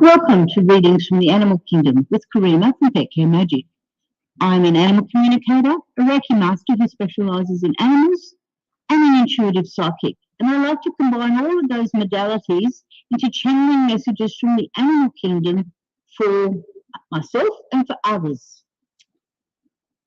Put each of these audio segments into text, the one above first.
Welcome to Readings from the Animal Kingdom with Kareema from Pet Care Magic. I'm an animal communicator, a Reiki master who specialises in animals, and an intuitive psychic. And I like to combine all of those modalities into channeling messages from the animal kingdom for myself and for others.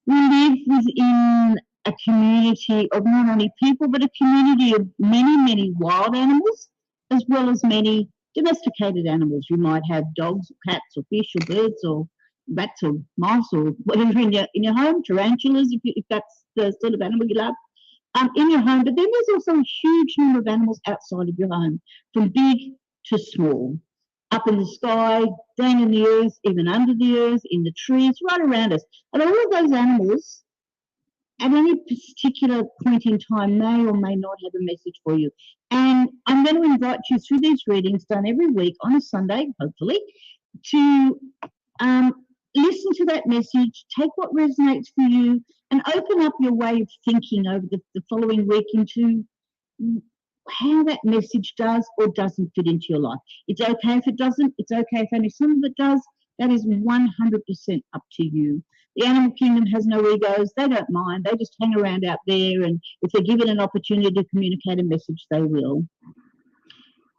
We live within a community of not only people, but a community of many, many wild animals, as well as many domesticated animals. You might have dogs, or cats, or fish, or birds, or rats, or mice, or whatever in your home, tarantulas, if that's the sort of animal you love, in your home. But then there's also a huge number of animals outside of your home, from big to small, up in the sky, down in the earth, even under the earth, in the trees, right around us. And all of those animals, at any particular point in time, may or may not have a message for you. And I'm going to invite you through these readings done every week on a Sunday, hopefully, to listen to that message, take what resonates for you, and open up your way of thinking over the following week into how that message does or doesn't fit into your life. It's okay if it doesn't. It's okay if only some of it does. That is 100% up to you. The animal kingdom has no egos. They don't mind. They just hang around out there, and if they're given an opportunity to communicate a message, they will.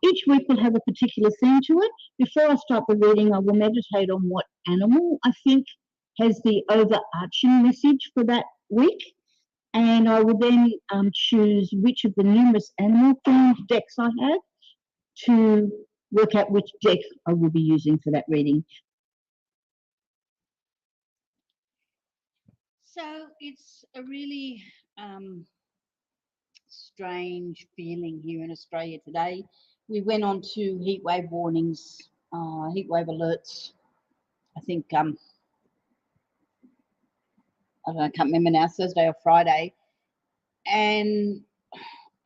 Each week will have a particular theme to it. Before I start the reading, I will meditate on what animal I think has the overarching message for that week. And I will then choose which of the numerous animal-themed decks I have to work out which deck I will be using for that reading. So it's a really strange feeling here in Australia today. We went on to heatwave warnings, heatwave alerts. I think I can't remember now, Thursday or Friday, and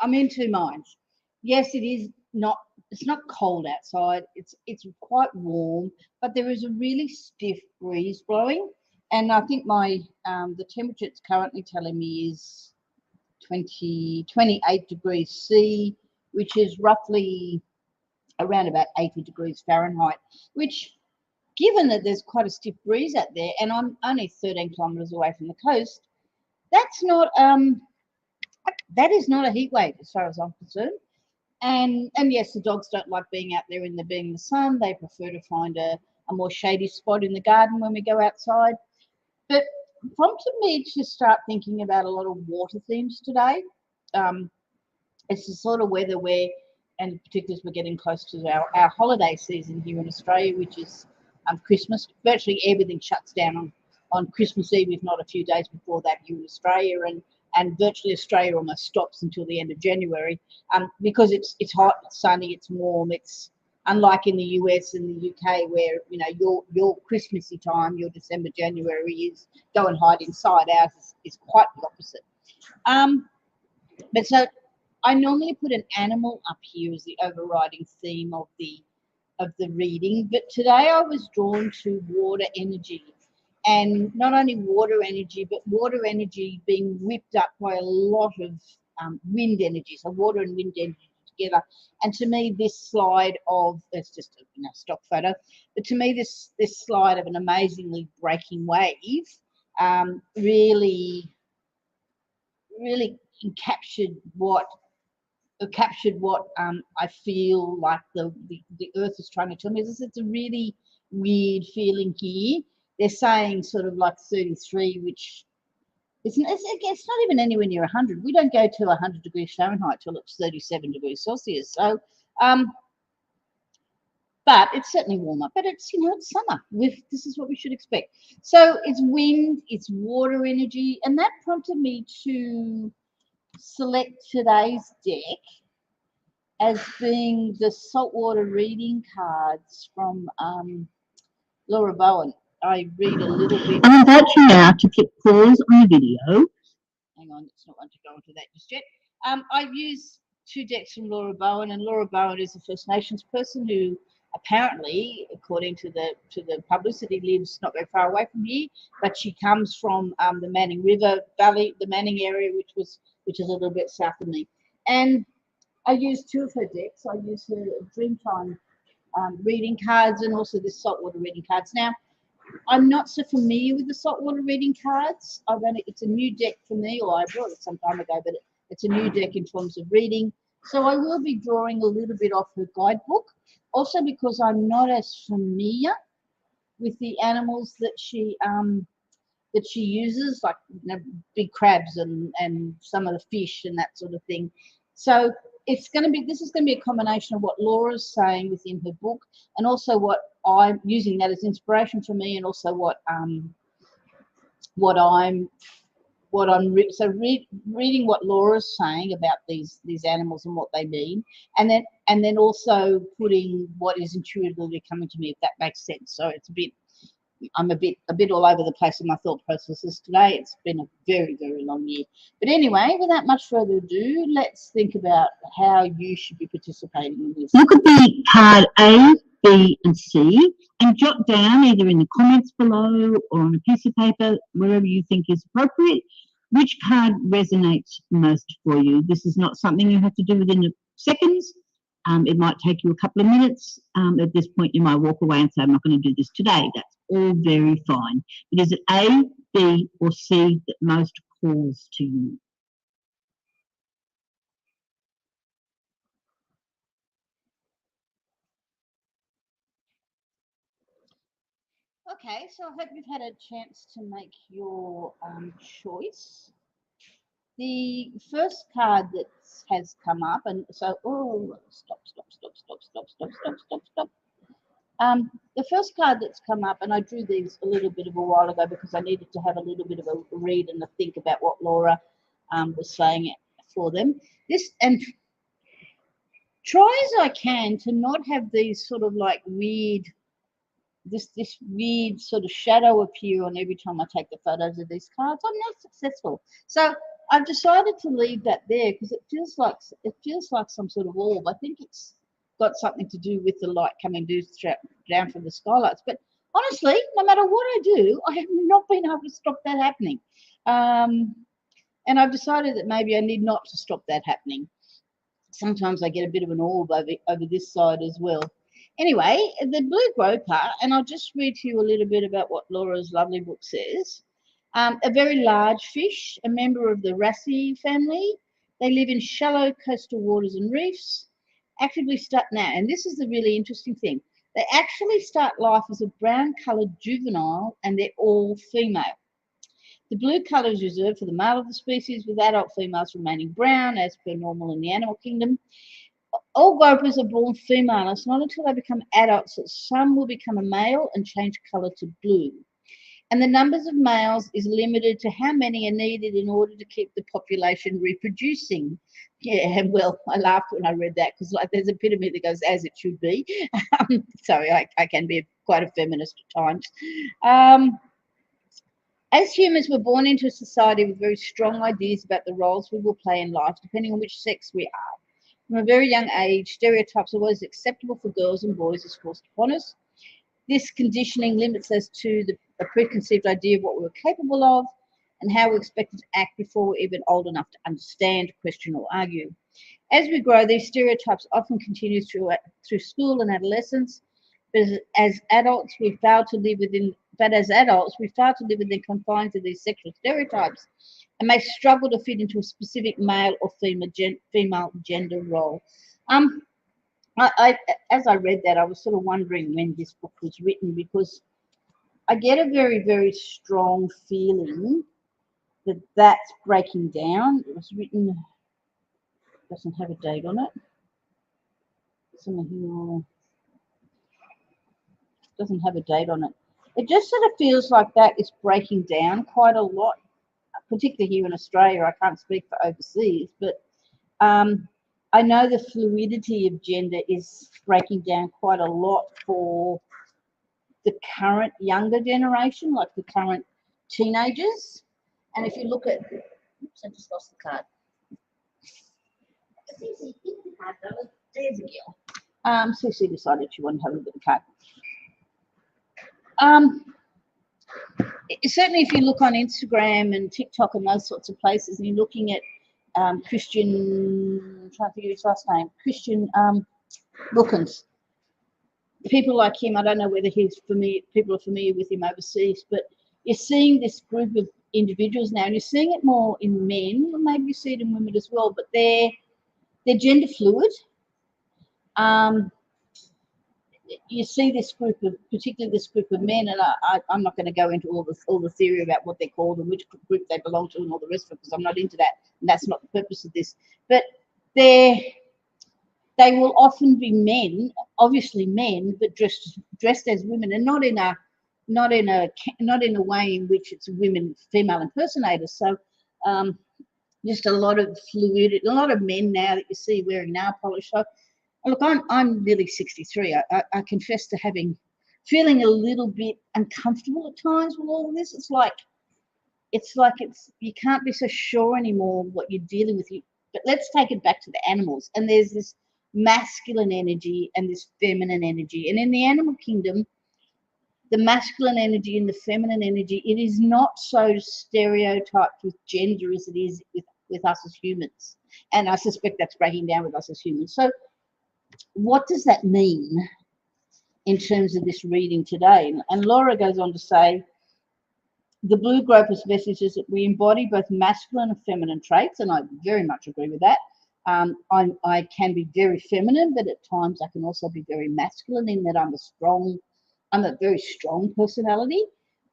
I'm in two minds. Yes, it is not. It's not cold outside. It's quite warm, but there is a really stiff breeze blowing, and I think my the temperature it's currently telling me is 28 degrees C, which is roughly around about 80 degrees Fahrenheit, which, given that there's quite a stiff breeze out there, and I'm only 13 kilometres away from the coast, that's not that is not a heat wave as far as I'm concerned. And yes, the dogs don't like being out there in the sun. They prefer to find a more shady spot in the garden when we go outside. But prompted me to start thinking about a lot of water themes today. It's the sort of weather where, and particularly as we're getting close to our holiday season here in Australia, which is Christmas. Virtually everything shuts down on Christmas Eve, if not a few days before that here in Australia, and virtually Australia almost stops until the end of January, because it's hot, it's sunny, it's warm. It's unlike in the US and the UK, where your Christmassy time, your December, January is go and hide inside. Ours is quite the opposite. But so I normally put an animal up here as the overriding theme of the reading, but today I was drawn to water energy. And not only water energy, but water energy being whipped up by a lot of wind energy. So water and wind energy together. And to me, this slide of, it's just a stock photo, but to me, this slide of an amazingly breaking wave really captured what I feel like the earth is trying to tell me. It's a really weird feeling here. They're saying sort of like 33, which it's not even anywhere near 100. We don't go to 100 degrees Fahrenheit till it's 37 degrees Celsius. So, but it's certainly warmer. But it's it's summer. This is what we should expect. So it's wind, it's water energy, and that prompted me to select today's deck as being the Saltwater Reading Cards from Laura Bowen. I read a little bit. I invite you now to click pause on the video. Hang on, it's not going to go into that just yet. I use two decks from Laura Bowen, and Laura Bowen is a First Nations person who apparently, according to the publicity, lives not very far away from here, but she comes from the Manning River Valley, the Manning area, which is a little bit south of me. And I used two of her decks. I used her Dreamtime reading cards, and also the saltwater reading cards. Now, I'm not so familiar with the saltwater reading cards. It's a new deck for me, or I bought it some time ago, but it's a new deck in terms of reading. So I will be drawing a little bit off her guidebook, also because I'm not as familiar with the animals that she uses, like big crabs and some of the fish and that sort of thing. So this is going to be a combination of what Laura's saying within her book, and also what I'm using that as inspiration for me, and also reading what Laura's saying about these animals and what they mean, and then also putting what is intuitively coming to me, if that makes sense. So I'm a bit all over the place in my thought processes today. It's been a very, very long year. But anyway, without much further ado, let's think about how you should be participating in this. Look at the card A, B, and C, and jot down either in the comments below or on a piece of paper, wherever you think is appropriate, which card resonates most for you. This is not something you have to do within seconds. It might take you a couple of minutes. At this point, you might walk away and say, I'm not going to do this today. That's all very fine. But is it A, B, or C that most calls to you? Okay, so I hope you've had a chance to make your choice. The first card that has come up, and so, stop. The first card that's come up, and I drew these a little bit of a while ago because I needed to have a little bit of a read and a think about what Laura was saying for them. And try as I can to not have these sort of like weird, this weird sort of shadow appear on every time I take the photos of these cards. I'm not successful. So I've decided to leave that there because it feels like some sort of orb. I think it's got something to do with the light coming down from the skylights. But honestly, no matter what I do, I have not been able to stop that happening. And I've decided that maybe I need not to stop that happening. Sometimes I get a bit of an orb over this side as well. Anyway, the blue groper, and I'll just read to you a little bit about what Laura's lovely book says. A very large fish, a member of the Wrasse family. They live in shallow coastal waters and reefs. Actively start now, and this is the really interesting thing. They actually start life as a brown-coloured juvenile, and they're all female. The blue colour is reserved for the male of the species, with adult females remaining brown, as per normal in the animal kingdom. All gropers are born female, and it's not until they become adults that some will become a male and change colour to blue. And the numbers of males is limited to how many are needed in order to keep the population reproducing. Yeah, well, I laughed when I read that because like there's a bit of me that goes, as it should be. Sorry, I can be quite a feminist at times. As humans, we're born into a society with very strong ideas about the roles we will play in life, depending on which sex we are. From a very young age, stereotypes of what is acceptable for girls and boys is forced upon us. This conditioning limits us to a preconceived idea of what we're capable of and how we're expected to act before we're even old enough to understand, question, or argue. As we grow, these stereotypes often continue through school and adolescence, but as adults, we fail to live within the confines of these sexual stereotypes and may struggle to fit into a specific male or female gender role. As I read that, I was sort of wondering when this book was written, because I get a very, very strong feeling that that's breaking down. It was written, doesn't have a date on it. Doesn't have a date on it. It just sort of feels like that is breaking down quite a lot, particularly here in Australia. I can't speak for overseas, but I know the fluidity of gender is breaking down quite a lot for the current younger generation, like the current teenagers. And if you look at, oops, I just lost the card. There's a girl. Cece decided she wanted to have a look at the card. Certainly if you look on Instagram and TikTok and those sorts of places, and you're looking at Christian, I'm trying to figure his last name, Christian Wilkins. people like him, I don't know whether people are familiar with him overseas, but you're seeing this group of individuals now, and you're seeing it more in men, or maybe you see it in women as well, but they're gender fluid. You see this group of, particularly this group of men, and I'm not going to go into all the theory about what they're called and which group they belong to and all the rest of it, because I'm not into that, and that's not the purpose of this. But they will often be men, obviously men, but dressed as women, and not in a way in which it's female impersonators. So just a lot of fluidity, a lot of men now that you see wearing nail polish. So look, I'm nearly 63. I confess to feeling a little bit uncomfortable at times with all of this. It's like you can't be so sure anymore what you're dealing with. But let's take it back to the animals. And there's this masculine energy and this feminine energy. And in the animal kingdom, the masculine energy and the feminine energy, it is not so stereotyped with gender as it is with us as humans. And I suspect that's breaking down with us as humans. So what does that mean in terms of this reading today? And Laura goes on to say, the blue groper's message is that we embody both masculine and feminine traits, and I very much agree with that. I can be very feminine, but at times I can also be very masculine in that I'm a very strong personality.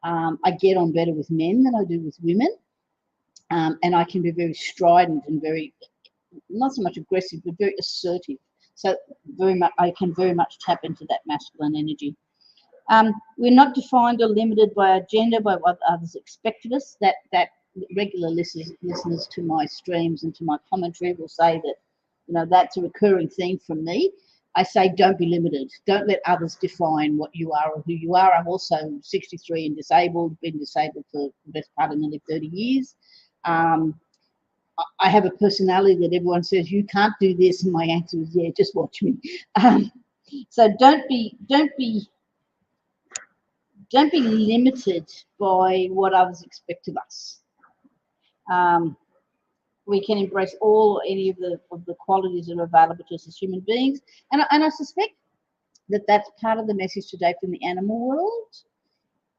I get on better with men than I do with women. And I can be very strident and very, not so much aggressive, but very assertive. So I can very much tap into that masculine energy. We're not defined or limited by our gender, by what others expect of us. That regular listeners to my streams and to my commentary will say that, that's a recurring theme from me. I say, don't be limited. Don't let others define what you are or who you are. I'm also 63 and disabled, been disabled for the best part of nearly 30 years. I have a personality that everyone says, you can't do this, and my answer is, yeah, just watch me. So don't be limited by what others expect of us. We can embrace all or any of the qualities that are available to us as human beings. And I suspect that that's part of the message today from the animal world,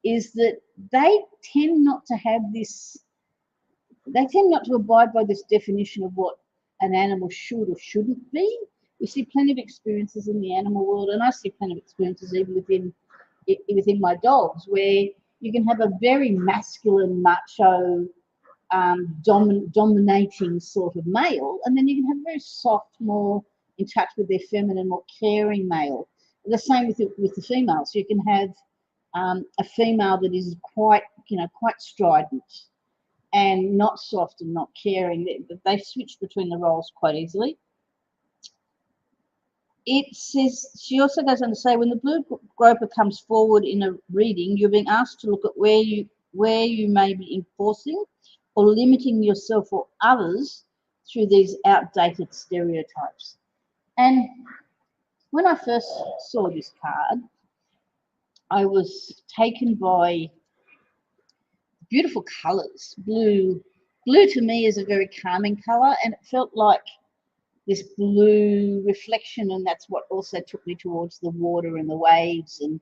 is that they tend not to abide by this definition of what an animal should or shouldn't be. We see plenty of experiences in the animal world, and I see plenty of experiences even within my dogs, where you can have a very masculine, macho, dominating sort of male, and then you can have a very soft, more in touch with their feminine, more caring male. The same with the females. You can have a female that is quite strident and not soft and not caring. They switch between the roles quite easily. It says, she also goes on to say, when the blue groper comes forward in a reading, you're being asked to look at where you may be enforcing or limiting yourself or others through these outdated stereotypes. And when I first saw this card, I was taken by beautiful colours. Blue to me is a very calming colour, and it felt like this blue reflection, and that's what also took me towards the water and the waves. And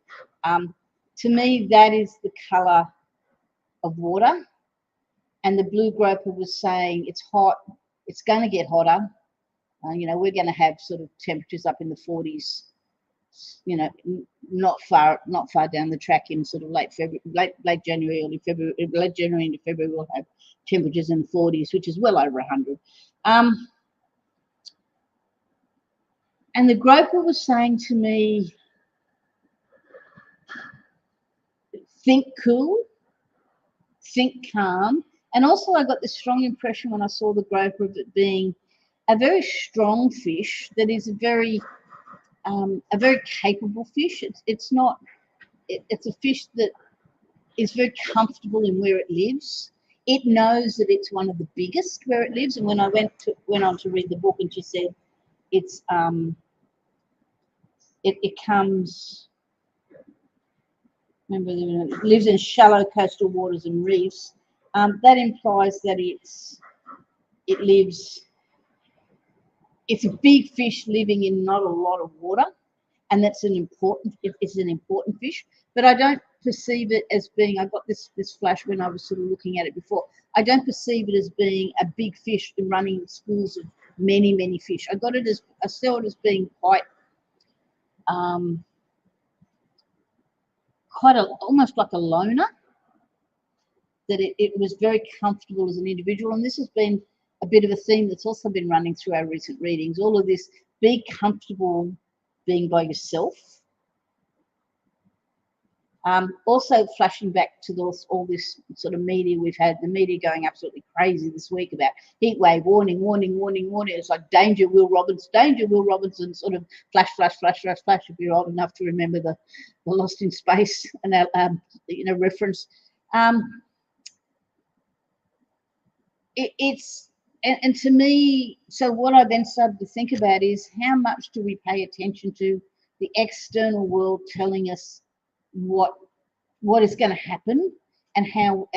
to me, that is the colour of water. And the blue groper was saying, it's hot, it's going to get hotter. We're going to have sort of temperatures up in the 40s, not far down the track in sort of late January into February, we'll have temperatures in the 40s, which is well over 100. And the groper was saying to me, think cool, think calm. And also I got this strong impression when I saw the groper of it being a very strong fish that is a very capable fish. It's a fish that is very comfortable in where it lives. It knows that it's one of the biggest where it lives. And when I went on to read the book, and she said it's it comes. Remember, it lives in shallow coastal waters and reefs. That implies that it's a big fish living in not a lot of water. and that's an important, it's an important fish, but I don't perceive it as being, I got this flash when I was sort of looking at it before, I don't perceive it as being a big fish and running schools of many fish. I saw it as being quite almost like a loner, that it was very comfortable as an individual. And this has been a bit of a theme that's also been running through our recent readings, all of this, be comfortable being by yourself. Also flashing back to all this sort of media we've had, the media going absolutely crazy this week about heat wave, warning. It's like danger, Will Robinson, sort of flash, if you're old enough to remember the Lost in Space and reference. And to me, so what I then started to think about is how much do we pay attention to the external world telling us what is going to happen and how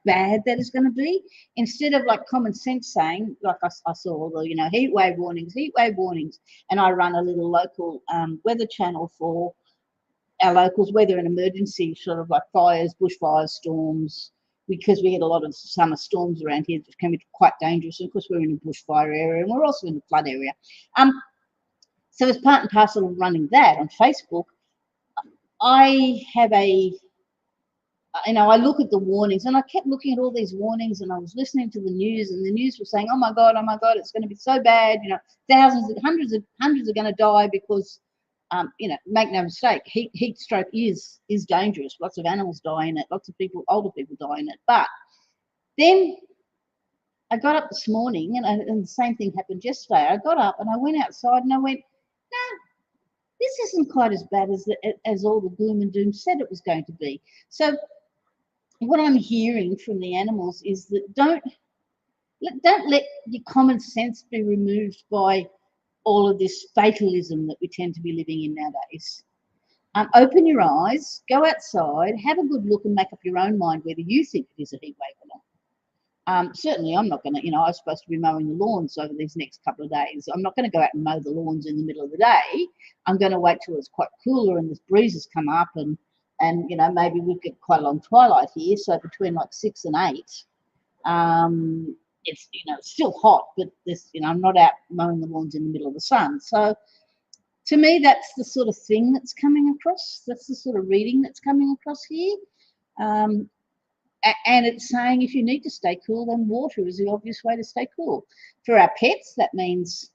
bad that is going to be, instead of like common sense saying, like I saw all the heat wave warnings, and I run a little local weather channel for our locals, weather and emergency, sort of like fires, bushfires, storms, because we get a lot of summer storms around here that can be quite dangerous. And of course, we're in a bushfire area and we're also in a flood area. So as part and parcel of running that on Facebook, I have I look at the warnings, and I kept looking at all these warnings, and I was listening to the news, and the news was saying, oh my God, it's going to be so bad. Thousands, hundreds are going to die because, make no mistake, heat stroke is dangerous. Lots of animals die in it. Lots of people, older people die in it. But then I got up this morning, and the same thing happened yesterday. I got up and I went outside and I went, no, this isn't quite as bad as all the gloom and doom said it was going to be. So what I'm hearing from the animals is that don't let your common sense be removed by all of this fatalism that we tend to be living in nowadays. Open your eyes, go outside, have a good look, and make up your own mind whether you think it is a heat wave or not. Certainly, I'm not going to, I'm supposed to be mowing the lawns over these next couple of days. I'm not going to go out and mow the lawns in the middle of the day. I'm going to wait till it's quite cooler and the breezes come up, and maybe we get quite a long twilight here. So between like 6 and 8, it's it's still hot, but I'm not out mowing the lawns in the middle of the sun. So to me, that's the sort of thing that's coming across. That's the sort of reading that's coming across here. And it's saying if you need to stay cool, then water is the obvious way to stay cool. For our pets, that means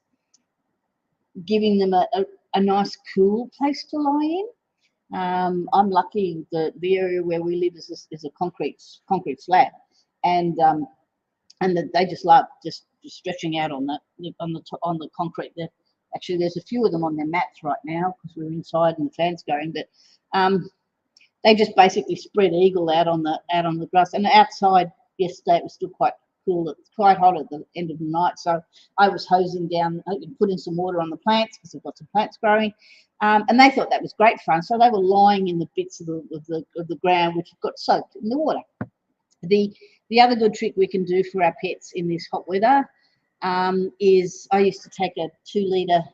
giving them a nice cool place to lie in. I'm lucky the area where we live is a concrete slab, and they just love just stretching out on the concrete. Actually, there's a few of them on their mats right now because we're inside and the fan's going, but they just basically spread eagle out on the grass. And outside yesterday it was still quite cool. It's quite hot at the end of the night, so I was hosing down, putting some water on the plants because I've got some plants growing, and they thought that was great fun. So they were lying in the bits of the ground which got soaked in the water. The other good trick we can do for our pets in this hot weather is I used to take a 2 litre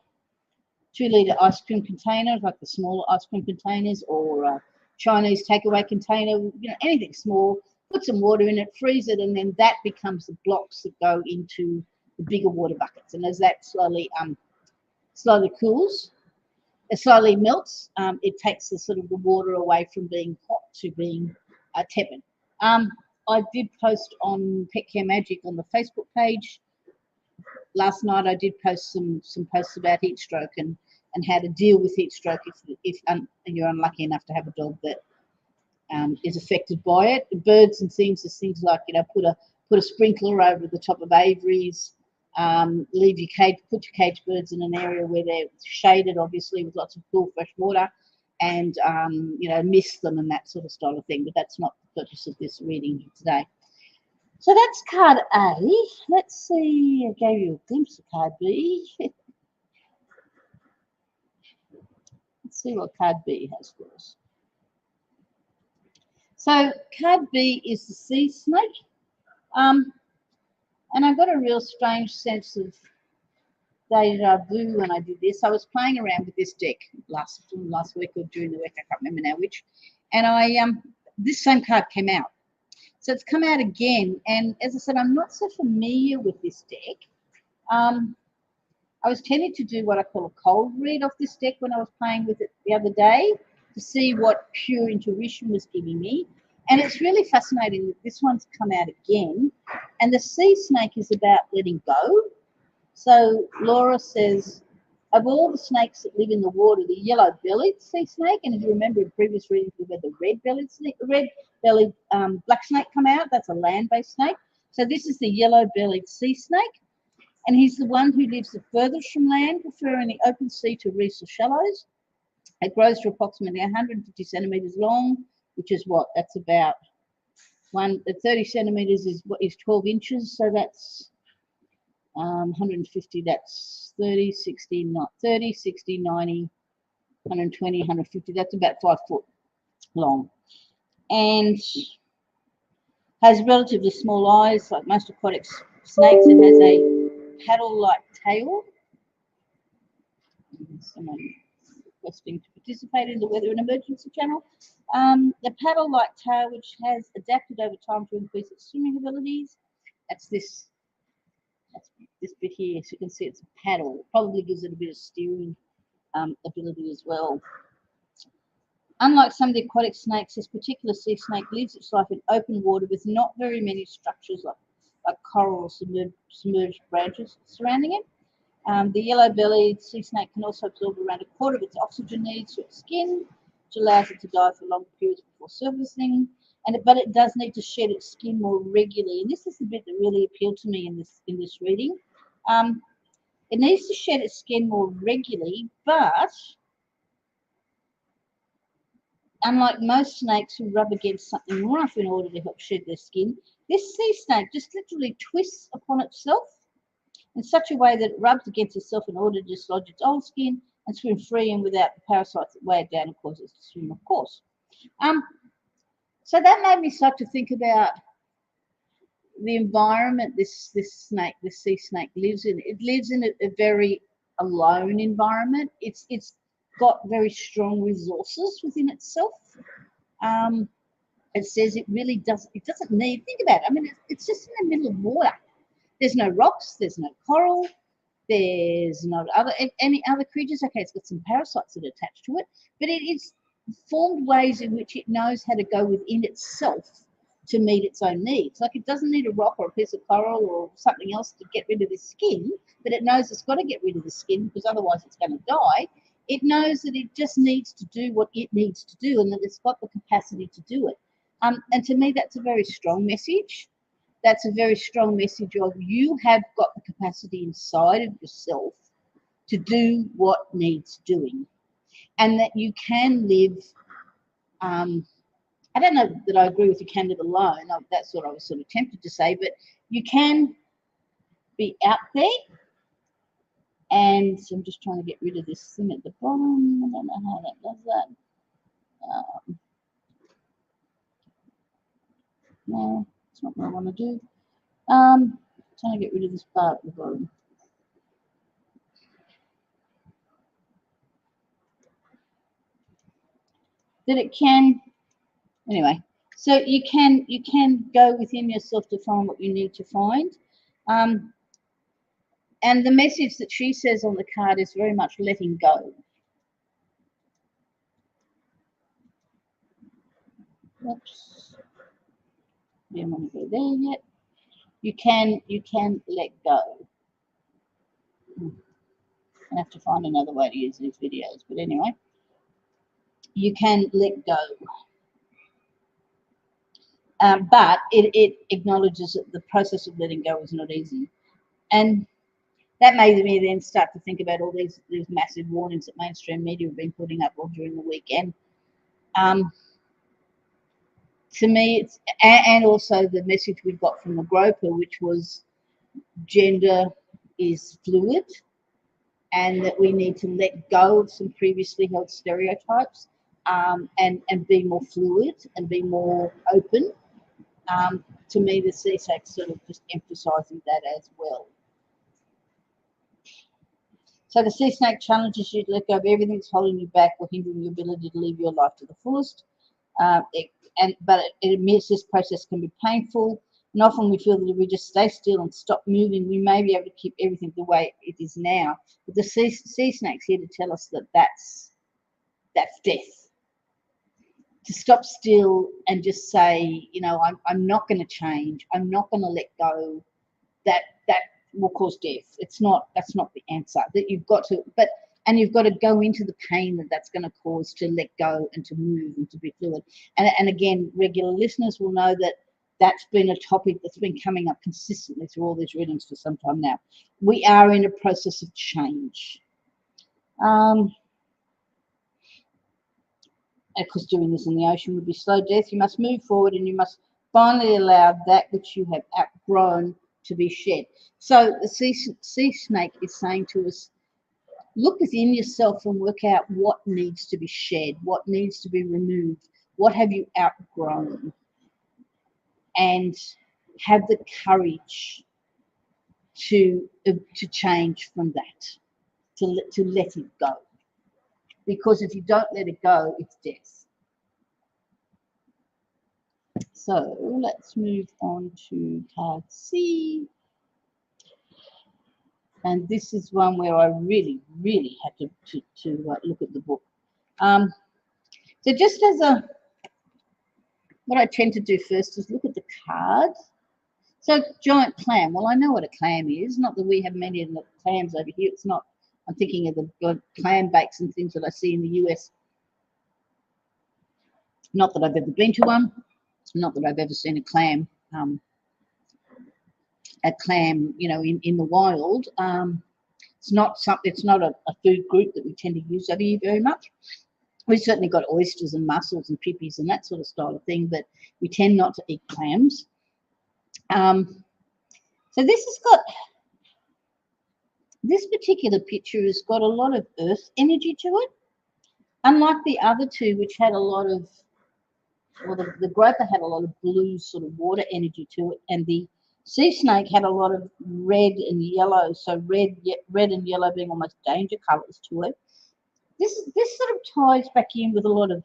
ice cream container, like the smaller ice cream containers, or a Chinese takeaway container, anything small, put some water in it, freeze it, and then that becomes the blocks that go into the bigger water buckets. And as that slowly cools, it slowly melts, it takes the water away from being hot to being tepid. I did post on Pet Care Magic on the Facebook page. Last night I did post some posts about heat stroke and how to deal with heat stroke if you're unlucky enough to have a dog that is affected by it. Birds and things, there's things like put a sprinkler over the top of aviaries. Leave your cage, put your cage birds in an area where they're shaded, obviously, with lots of cool fresh water, and mist them and that sort of style of thing. But that's not the purpose of this reading today. So that's card A. Let's see, I gave you a glimpse of card B. Let's see what card B has for us. So card B is the sea snake. And I got a real strange sense of deja vu when I did this. I was playing around with this deck last week or during the week, I can't remember now which, and I this same card came out. So it's come out again, and as I said, I'm not so familiar with this deck. I was tempted to do what I call a cold read off this deck when I was playing with it the other day to see what pure intuition was giving me. And it's really fascinating that this one's come out again. And the sea snake is about letting go. So Laura says, of all the snakes that live in the water, the yellow-bellied sea snake, and if you remember in previous readings, we've had the red-bellied black snake come out. That's a land-based snake. So this is the yellow-bellied sea snake. And he's the one who lives the furthest from land, preferring the open sea to reefs or shallows. It grows to approximately 150 centimetres long, which is what? That's about 30 centimetres is 12 inches. So that's 150, that's 30, 60, 90, 120, 150. That's about 5 foot long. And has relatively small eyes, like most aquatic snakes. It has a paddle-like tail. Someone requesting to participate in the weather and emergency channel. The paddle-like tail, which has adapted over time to increase its swimming abilities. That's this bit here, so you can see it's a paddle. Probably gives it a bit of steering ability as well. Unlike some of the aquatic snakes, this particular sea snake lives its life in open water with not very many structures like coral or submerged branches surrounding it. The yellow-bellied sea snake can also absorb around a quarter of its oxygen needs through its skin, which allows it to dive for long periods before surfacing. But it does need to shed its skin more regularly, and this is the bit that really appealed to me in this reading. It needs to shed its skin more regularly, but unlike most snakes who rub against something rough in order to help shed their skin, this sea snake just literally twists upon itself in such a way that it rubs against itself in order to dislodge its old skin and swim free and without the parasites that weigh it down and cause it to swim, of course. So that made me start to think about the environment this sea snake lives in. It lives in a very alone environment. It's got very strong resources within itself. It says it doesn't need, think about it. I mean, it's just in the middle of water. There's no rocks, there's no coral, there's no any other creatures. Okay, it's got some parasites that are attached to it, but it's formed ways in which it knows how to go within itself to meet its own needs. Like, it doesn't need a rock or a piece of coral or something else to get rid of the skin, but it knows it's got to get rid of the skin because otherwise it's going to die. It knows that it just needs to do what it needs to do and that it's got the capacity to do it. And to me, that's a very strong message. That's a very strong message of you have got the capacity inside of yourself to do what needs doing, and that you can live. I don't know that I agree with you can live alone. That's what I was sort of tempted to say, but you can be out there. And so I'm just trying to get rid of this thing at the bottom. I don't know how that does that. No, that's not what I want to do. Trying to get rid of this part at the bottom. That it can, anyway. So you can go within yourself to find what you need to find. And the message that she says on the card is very much letting go. Oops. Didn't want to go there yet. You can let go. I have to find another way to use these videos, but anyway, you can let go. But it acknowledges that the process of letting go is not easy. And that made me then start to think about all these massive warnings that mainstream media have been putting up all during the weekend. To me, and also the message we got from the Groper, which was gender is fluid, and that we need to let go of some previously held stereotypes, and be more fluid and be more open. To me, the CSAC sort of just emphasising that as well. So the sea snake challenges you to let go of everything that's holding you back or hindering your ability to live your life to the fullest. But it admits this process can be painful, and often we feel that if we just stay still and stop moving, we may be able to keep everything the way it is now. But the sea snake's here to tell us that that's death. To stop still and just say, you know, I'm not going to change. I'm not going to let go. That will cause death. That's not the answer. That you've got to, and you've got to go into the pain that's going to cause to let go and to move and to be fluid. And again, regular listeners will know that that's been a topic that's been coming up consistently through all these readings for some time now. We are in a process of change. Of course, doing this in the ocean would be slow death. You must move forward and you must finally allow that which you have outgrown to be shed. So the sea snake is saying to us, look within yourself and work out what needs to be shed, what needs to be removed, what have you outgrown, and have the courage to change from that, to let it go. Because if you don't let it go, it's death. So let's move on to card C. And this is one where I really, really had to look at the book. So just as what I tend to do first is look at the cards. So giant clam. Well, I know what a clam is. Not that we have many of the clams over here. It's not. I'm thinking of the clam bakes and things that I see in the US. Not that I've ever been to one. Not that I've ever seen a clam, you know, in the wild. It's not a food group that we tend to use over here very much. We've certainly got oysters and mussels and pippies and that sort of style of thing, but we tend not to eat clams. So this particular picture has got a lot of earth energy to it, unlike the other two, which had a lot of, well, the groper had a lot of blue sort of water energy to it, and the sea snake had a lot of red and yellow, so red and yellow being almost danger colours to it. This sort of ties back in with a lot of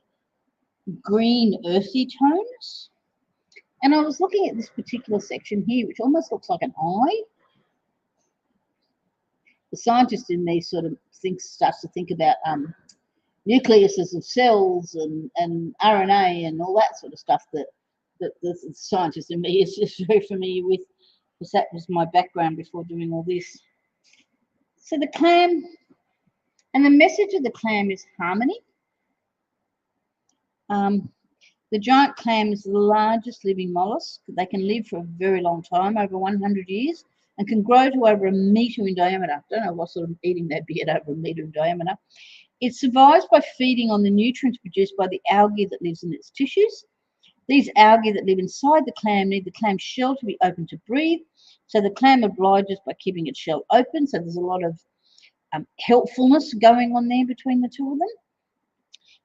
green earthy tones. And I was looking at this particular section here, which almost looks like an eye. The scientist in me sort of starts to think about nucleuses of cells and RNA and all that sort of stuff that the scientist in me is just very familiar with, because that was my background before doing all this. So the clam, and the message of the clam is harmony. The giant clam is the largest living mollusk. They can live for a very long time, over 100 years, and can grow to over 1 metre in diameter. I don't know what sort of eating they'd be at over 1 metre in diameter. It survives by feeding on the nutrients produced by the algae that lives in its tissues. These algae that live inside the clam need the clam shell to be open to breathe. So the clam obliges by keeping its shell open. So there's a lot of helpfulness going on there between the two of them.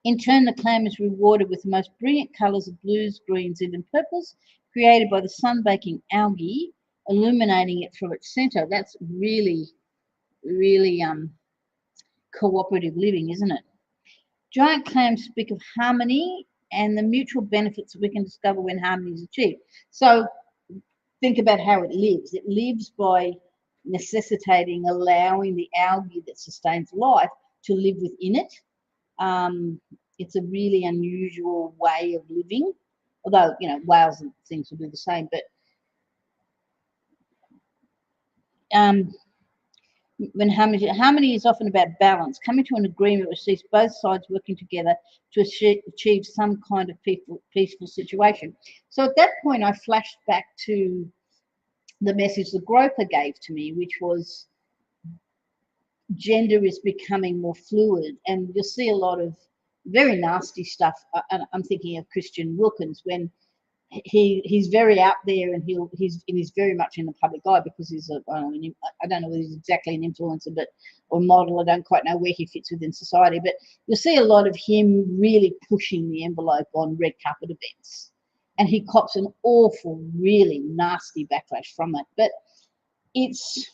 In turn, the clam is rewarded with the most brilliant colours of blues, greens, even purples, created by the sun-baking algae, illuminating it from its centre. That's really, really cooperative living, isn't it? Giant clams speak of harmony and the mutual benefits that we can discover when harmony is achieved. So think about how it lives. It lives by necessitating, allowing the algae that sustains life to live within it. It's a really unusual way of living, although, you know, whales and things will do the same. But when harmony is often about balance, coming to an agreement which sees both sides working together to achieve some kind of peaceful situation. So at that point, I flashed back to the message the groper gave to me, which was gender is becoming more fluid, and you'll see a lot of very nasty stuff. And I'm thinking of Christian Wilkins, when he's very out there, and he's very much in the public eye because he's I don't know whether he's exactly an influencer, or model. I don't quite know where he fits within society, but you'll see a lot of him really pushing the envelope on red carpet events, and he cops an awful, really nasty backlash from it. But it's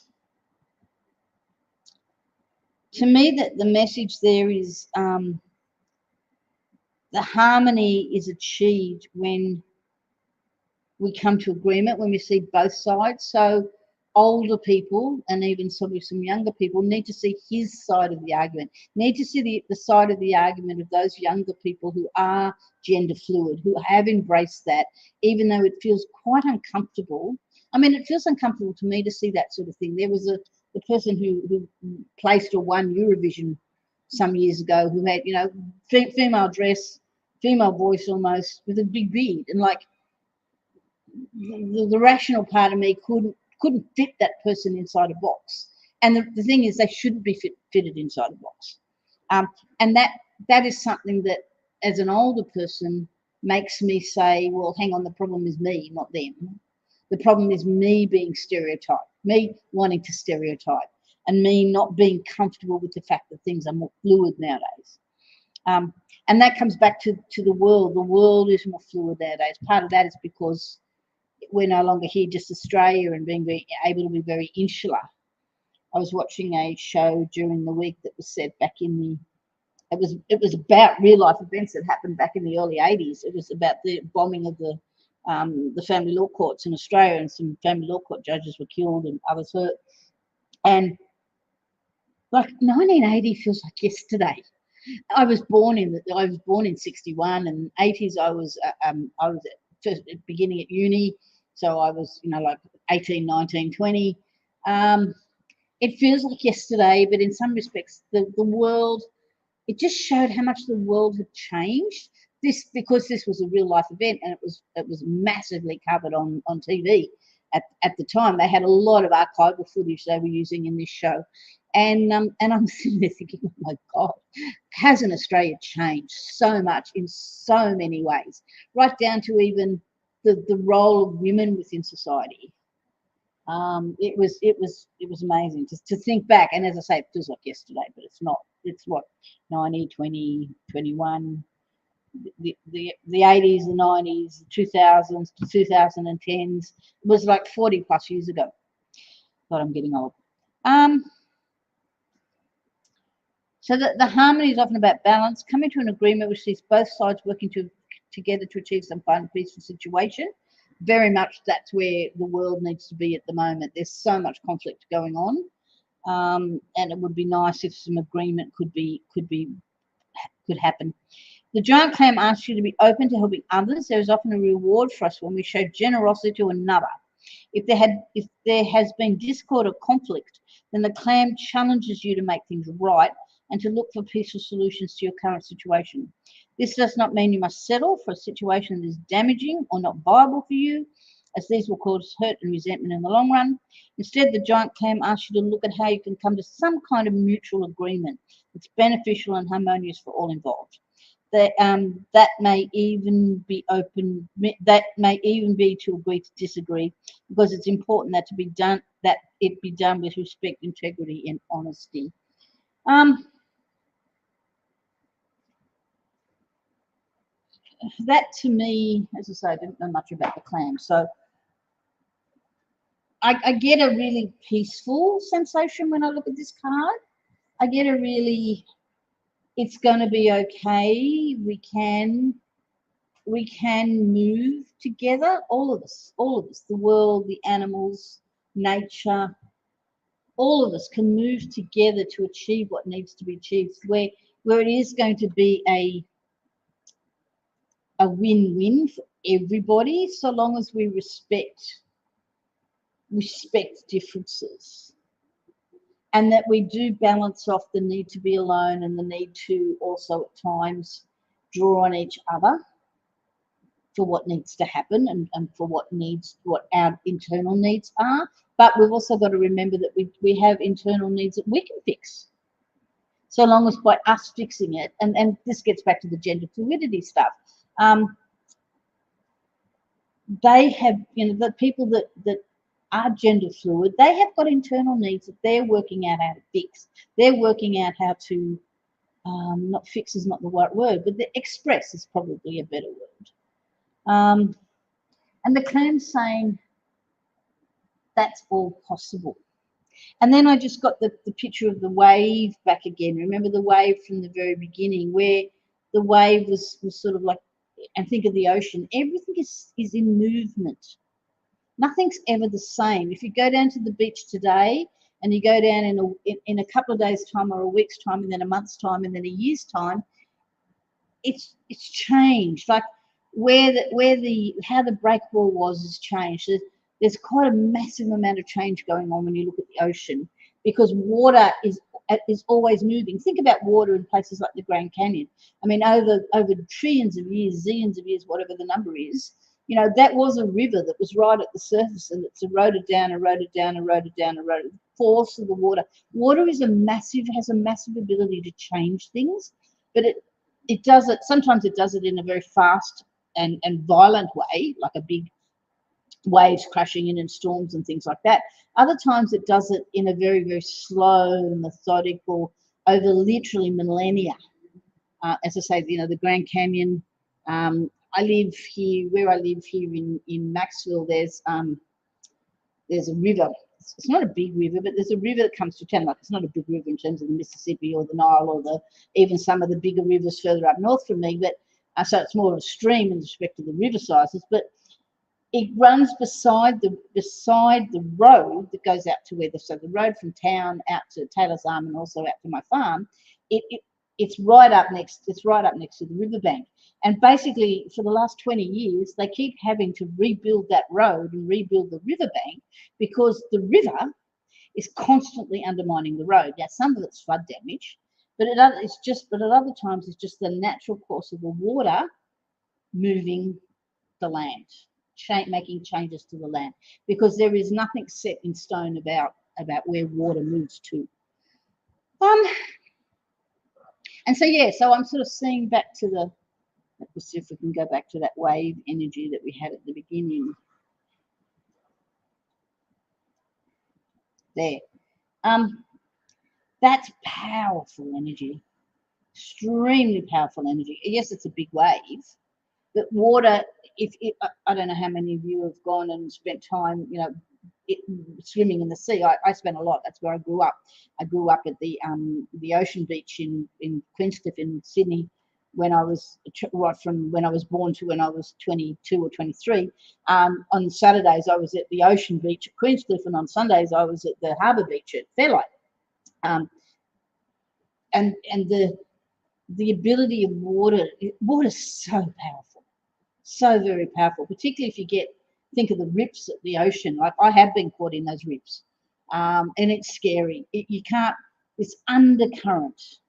to me, that the message there is the harmony is achieved when we come to agreement, when we see both sides. So older people and even some younger people need to see his side of the argument, need to see the side of the argument of those younger people who are gender fluid, who have embraced that, even though it feels quite uncomfortable. I mean, it feels uncomfortable to me to see that sort of thing. There was the person who placed or won Eurovision some years ago who had, female dress, female voice almost, with a big beard, and like, the rational part of me couldn't fit that person inside a box. And the thing is, they shouldn't be fitted inside a box. And that is something that, as an older person, makes me say, well, hang on, the problem is me, not them. The problem is me being stereotyped, me wanting to stereotype, and me not being comfortable with the fact that things are more fluid nowadays. And that comes back to the world. The world is more fluid nowadays. Part of that is because we're no longer here, just Australia, and being able to be very insular. I was watching a show during the week that was set back in it was about real life events that happened back in the early 80s. It was about the bombing of the family law courts in Australia, and some family law court judges were killed and others hurt. And like 1980 feels like yesterday. I was born in 61, and 80s I was beginning at uni. So I was, like 18, 19, 20. It feels like yesterday, but in some respects, the world, it just showed how much the world had changed. Because this was a real life event, and it was massively covered on TV at the time. They had a lot of archival footage they were using in this show. And I'm sitting there thinking, oh my God, hasn't Australia changed so much in so many ways, right down to even the role of women within society. It was amazing to think back. And as I say, it feels like yesterday, but it's not. It's what, 90, 20, 21, the 80s, the 90s, the 2000s, the 2010s. It was like 40 plus years ago. But I'm getting old. So the harmony is often about balance, coming to an agreement which sees both sides working together to achieve some kind of peaceful situation. Very much that's where the world needs to be at the moment. There's so much conflict going on, and it would be nice if some agreement could happen. The giant clam asks you to be open to helping others. There is often a reward for us when we show generosity to another. If there has been discord or conflict, then the clam challenges you to make things right and to look for peaceful solutions to your current situation. This does not mean you must settle for a situation that is damaging or not viable for you, as these will cause hurt and resentment in the long run. Instead, the giant clam asks you to look at how you can come to some kind of mutual agreement that's beneficial and harmonious for all involved. That may even be to agree to disagree, because it's important that it be done with respect, integrity, and honesty. That to me, as I say, I didn't know much about the clam, so I get a really peaceful sensation when I look at this card. I get a really, it's going to be okay. We can move together, all of us, the world, the animals, nature, all of us can move together to achieve what needs to be achieved, where it is going to be a win-win for everybody, so long as we respect differences, and that we do balance off the need to be alone and the need to also at times draw on each other for what needs to happen and for what our internal needs are. But we've also got to remember that we have internal needs that we can fix, so long as by us fixing it, and this gets back to the gender fluidity stuff, they have, the people that are gender fluid, they have got internal needs that they're working out how to fix. They're working out how to, not fix is not the right word, but express is probably a better word. And the clam's saying that's all possible. And then I just got the picture of the wave back again. Remember the wave from the very beginning, where the wave was sort of like, and think of the ocean, everything is in movement. Nothing's ever the same. If you go down to the beach today and you go down in a couple of days' time, or a week's time, and then a month's time, and then a year's time, it's changed. Like how the breakwater was has changed. There's quite a massive amount of change going on when you look at the ocean, because water is always moving. Think about water in places like the Grand Canyon. I mean, over trillions of years, zillions of years, whatever the number is, you know, that was a river that was right at the surface, and it's eroded down, eroded down, eroded down, eroded. The force of the water. Water has a massive ability to change things, but it does it. Sometimes it does it in a very fast and violent way, like a big waves crashing in and storms and things like that. Other times it does it in a very, very slow, methodical, over literally millennia. As I say, you know, the Grand Canyon. I live here, in Maxwell. There's a river. It's not a big river, but there's a river that comes to town. Like, it's not a big river in terms of the Mississippi or the Nile or even some of the bigger rivers further up north from me. But so it's more of a stream in respect to the river sizes. But it runs beside the road that goes out to the road from town out to Taylor's Arm and also out to my farm. It's right up next to the riverbank. And basically, for the last 20 years, they keep having to rebuild that road and rebuild the riverbank, because the river is constantly undermining the road. Now, some of it's flood damage, but at other times it's just the natural course of the water moving the land, making changes to the land, because there is nothing set in stone about where water moves to. And so, yeah, so I'm sort of seeing back to let's see if we can go back to that wave energy that we had at the beginning. There. That's powerful energy, extremely powerful energy. Yes, it's a big wave, but water, I don't know how many of you have gone and spent time, you know, swimming in the sea. I spent a lot. That's where I grew up. I grew up at the ocean beach in Queenscliff in Sydney, when I was right from when I was born to when I was 22 or 23. On Saturdays I was at the ocean beach at Queenscliff, and on Sundays I was at the harbour beach at Fairlight. And the ability of water is so powerful, so very powerful, particularly if you think of the rips at the ocean. Like, I have been caught in those rips, and it's scary. You can't, this undercurrent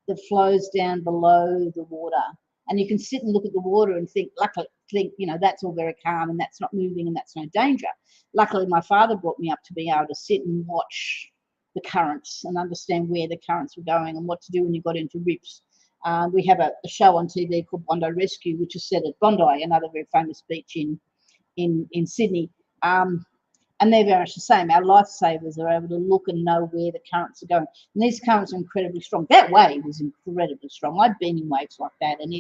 that flows down below the water, and you can sit and look at the water and think, you know, that's all very calm and that's not moving and that's no danger. Luckily, my father brought me up to be able to sit and watch the currents and understand where the currents were going and what to do when you got into rips. We have a show on TV called Bondi Rescue, which is set at Bondi, another very famous beach in Sydney. And they're very much the same. Our lifesavers are able to look and know where the currents are going. And these currents are incredibly strong. That wave is incredibly strong. I've been in waves like that, and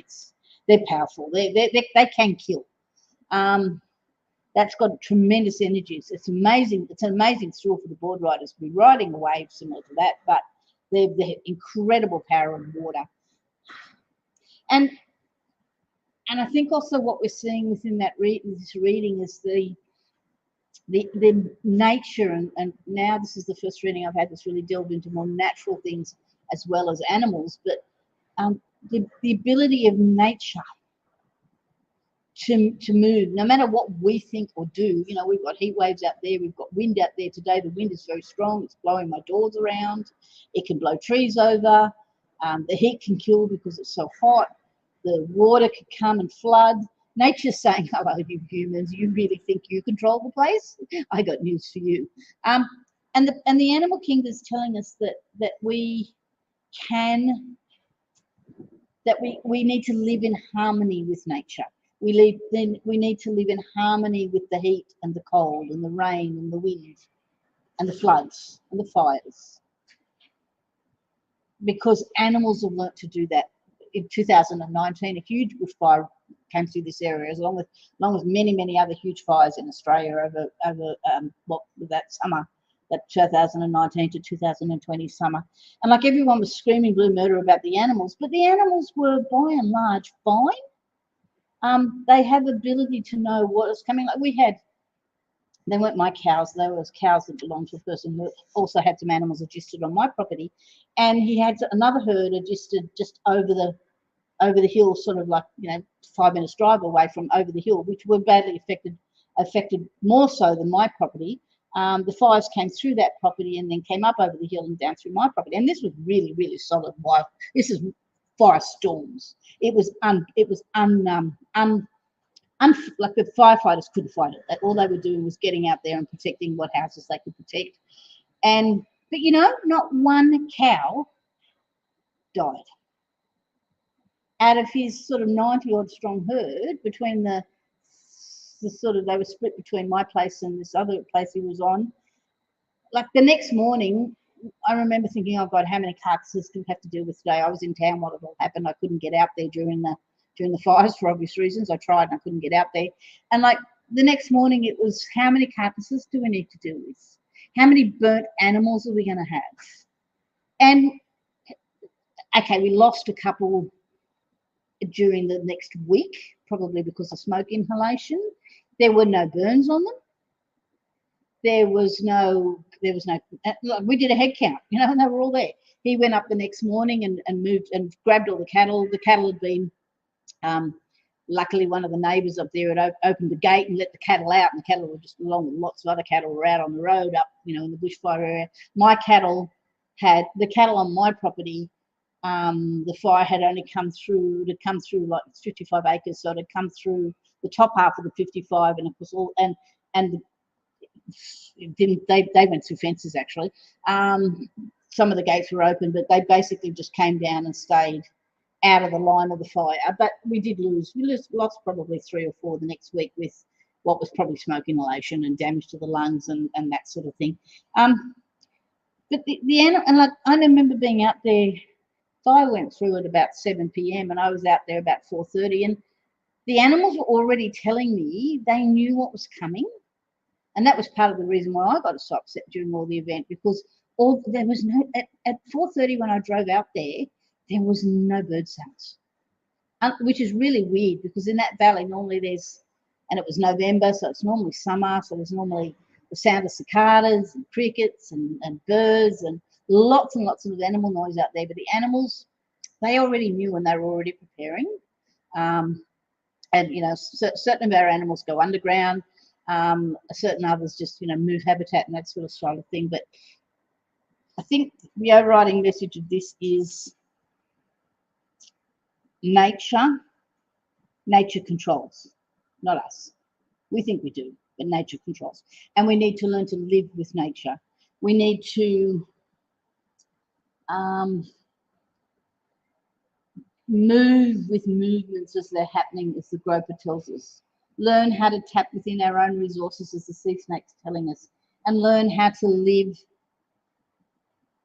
they're powerful. They can kill. That's got tremendous energies. It's amazing. It's an amazing thrill for the board riders to be riding a wave similar to that, but they've the incredible power of water. And I think also what we're seeing within this reading is the nature, and now this is the first reading I've had that's really delved into more natural things as well as animals, but the ability of nature to move, no matter what we think or do. You know, we've got heat waves out there, we've got wind out there today. The wind is very strong. It's blowing my doors around. It can blow trees over. The heat can kill because it's so hot. The water could come and flood. Nature's saying, hello, you humans, you really think you control the place? I got news for you. And the animal kingdom is telling us that we need to live in harmony with nature. We need to live in harmony with the heat and the cold and the rain and the wind and the floods and the fires, because animals have learnt to do that. In 2019, a huge bushfire came through this area, along with many other huge fires in Australia over that summer. that 2019 to 2020 summer. And like everyone was screaming blue murder about the animals, but the animals were by and large fine. They have the ability to know what is coming. Like they weren't my cows, they were cows that belonged to a person who also had some animals adjusted on my property. And he had another herd adjusted just over the hill, sort of like, 5 minutes drive away from over the hill, which were badly affected more so than my property. The fires came through that property and then came up over the hill and down through my property. And this was really, really solid wild. This is forest storms. It was like the firefighters couldn't fight it. All they were doing was getting out there and protecting what houses they could protect. But not one cow died. Out of his sort of 90-odd strong herd, between the sort of, they were split between my place and this other place he was on. Like the next morning, I remember thinking, oh God, how many carcasses do we have to deal with today? I was in town while it all happened. I couldn't get out there during the fires for obvious reasons. I tried and I couldn't get out there. And like the next morning, it was, how many carcasses do we need to deal with? How many burnt animals are we going to have? And okay, we lost a couple during the next week, probably because of smoke inhalation. There were no burns on them. There was no, we did a head count, and they were all there. He went up the next morning and moved and grabbed all the cattle. The cattle had been, luckily one of the neighbours up there had opened the gate and let the cattle out, and the cattle were just along with lots of other cattle were out on the road up, in the bushfire area. The cattle on my property, the fire had only come through like 55 acres, so it had come through the top half of the 55, and of course they went through fences actually. Some of the gates were open, but they basically just came down and stayed out of the line of the fire. But we lost probably 3 or 4 the next week with what was probably smoke inhalation and damage to the lungs and that sort of thing. But the animal, and like I remember being out there. Fire went through at about 7 p.m. and I was out there about 4:30, and the animals were already telling me they knew what was coming. And that was part of the reason why I got so upset during all the event, because there was no, at 4:30 when I drove out there was no bird sounds, which is really weird because in that valley normally and it was November, so it's normally summer, so there's normally the sound of cicadas and crickets and birds and lots of animal noise out there. But the animals, they already knew and they were already preparing. And certain of our animals go underground. Certain others just move habitat and that sort of thing. But I think the overriding message of this is nature controls, not us. We think we do, but nature controls, and we need to learn to live with nature. We need to move with movements as they're happening, as the Groper tells us. Learn how to tap within our own resources, as the sea snake's telling us, and learn how to live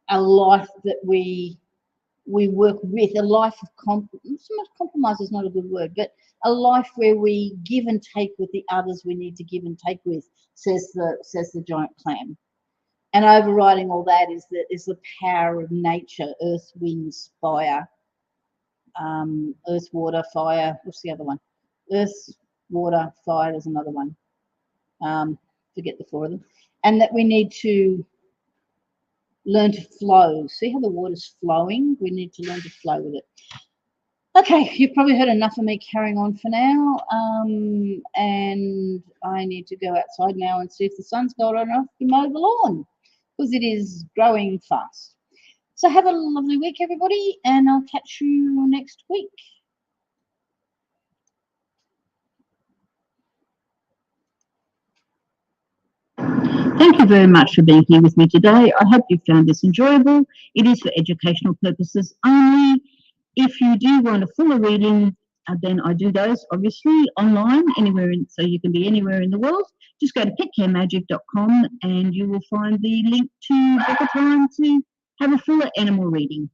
a life that we work with, a life of compromise is not a good word, but a life where we give and take with the others we need to give and take with, says the giant clam. And overriding all that is the power of nature: earth, winds, fire, earth, water, fire. What's the other one? Earth, water, fire. There's another one. Forget the 4 of them. And that we need to learn to flow. See how the water's flowing? We need to learn to flow with it. Okay, you've probably heard enough of me carrying on for now. And I need to go outside now and see if the sun's got enough to mow the lawn, because it is growing fast. So have a lovely week, everybody, and I'll catch you next week. Thank you very much for being here with me today. I hope you found this enjoyable. It is for educational purposes only. If you do want a fuller reading, then I do those obviously online, so you can be anywhere in the world. Just go to petcaremagic.com and you will find the link to book a time to have a fuller animal reading.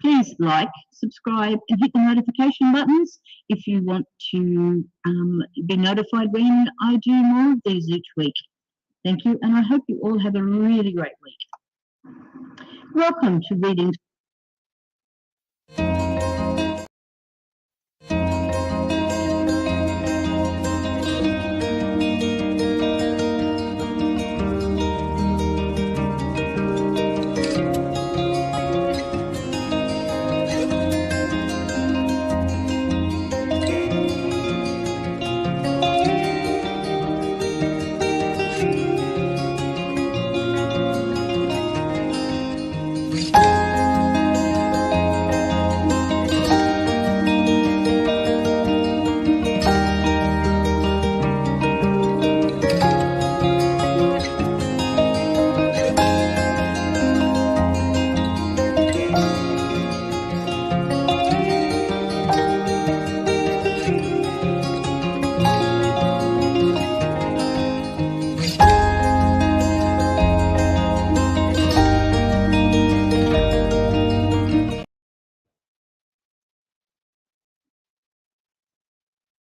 Please like, subscribe, and hit the notification buttons if you want to be notified when I do more of these each week. Thank you, and I hope you all have a really great week. Welcome to Readings